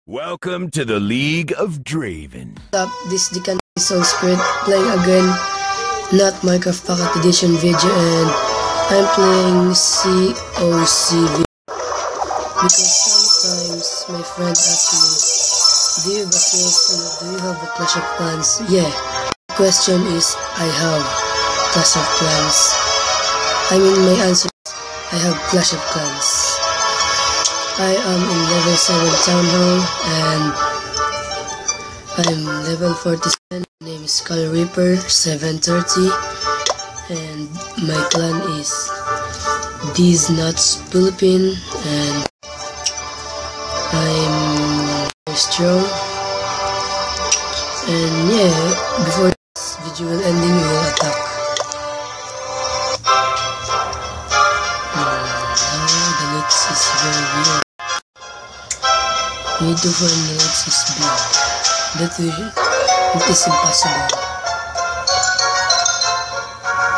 Welcome to the League of Draven. Up this Decan Soul Spirit playing again, not Minecraft Pocket Edition video, and I'm playing COCV because sometimes my friend asks me, do you have a COC? Do you have a Clash of Clans? Yeah. The question is, I have Clash of Clans. I mean, my answer is, I have Clash of Clans. I am in level 7 Town Hall and I'm level 47. My name is Skull Reaper 730 and my clan is These Nuts Philippine and I'm very strong. And yeah, before this video will ending, we will attack. The looks is very weird. We need to find the Lexus big. That is impossible.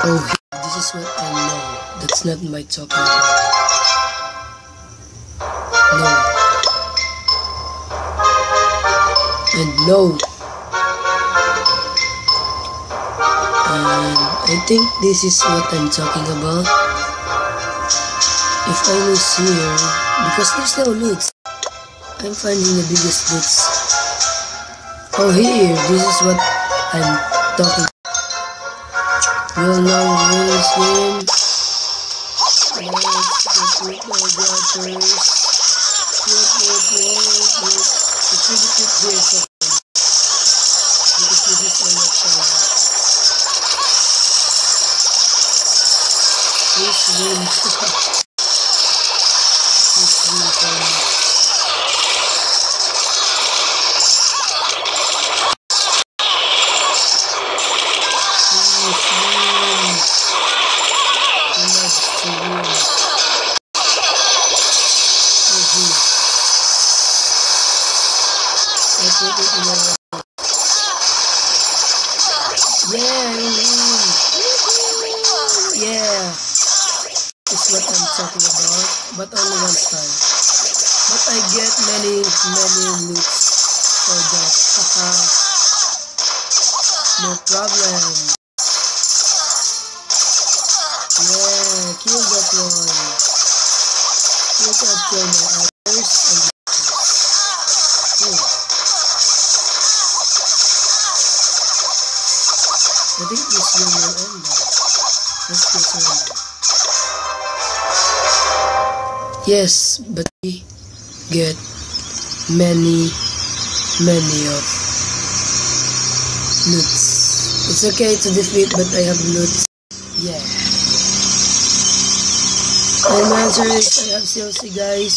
Oh, this is what I know. That's not my talking about. No. And no. And I think this is what I'm talking about. If I lose here, because there's no loot, I'm finding the biggest loots. Oh, here, this is what I'm talking about. We'll now win this game. Let's go with my daughters. It's really quick here, so because this is on my channel. Please win. Please win for me. Yeah, it's what I'm talking about, but only one star. But I get many loots for that. No problem. Yeah, kill that one. Look at kill my others and I think this game will end now. Let's get on. Yes, but we get many of loots. It's okay to defeat, but I have loots. Yeah. And my answer is I have COC, guys.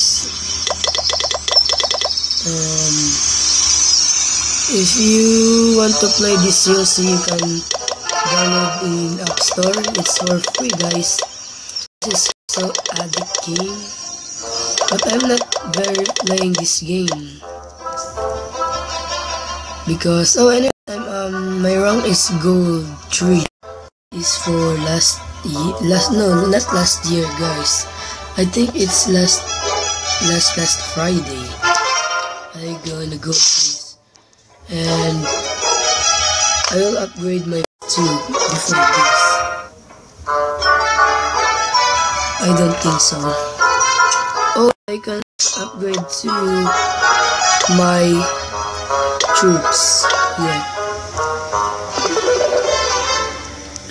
If you want to play this COC, you can download in App Store. It's for free, guys. This is so addict game, but I'm not very playing this game because anyway, my rank is gold 3. Is for last not last year, guys. I think it's last Friday. I gonna go please, and I will upgrade my 2 before this. I don't think so. Oh, I can upgrade to my troops. Yeah.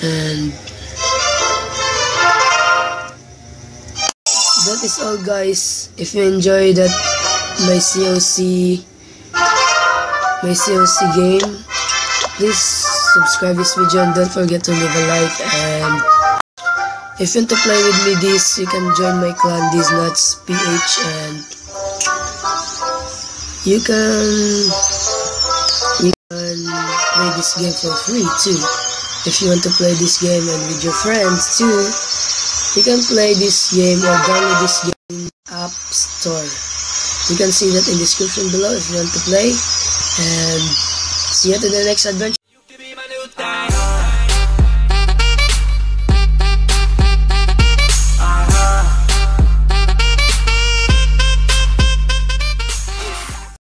And that is all, guys. If you enjoy that my COC game, please subscribe this video and don't forget to leave a like. And if you want to play with me this, you can join my clan These Nuts PH, and you can play this game for free too. If you want to play this game and with your friends too, you can play this game or download this game in App Store. You can see that in the description below if you want to play. And see you to the next adventure.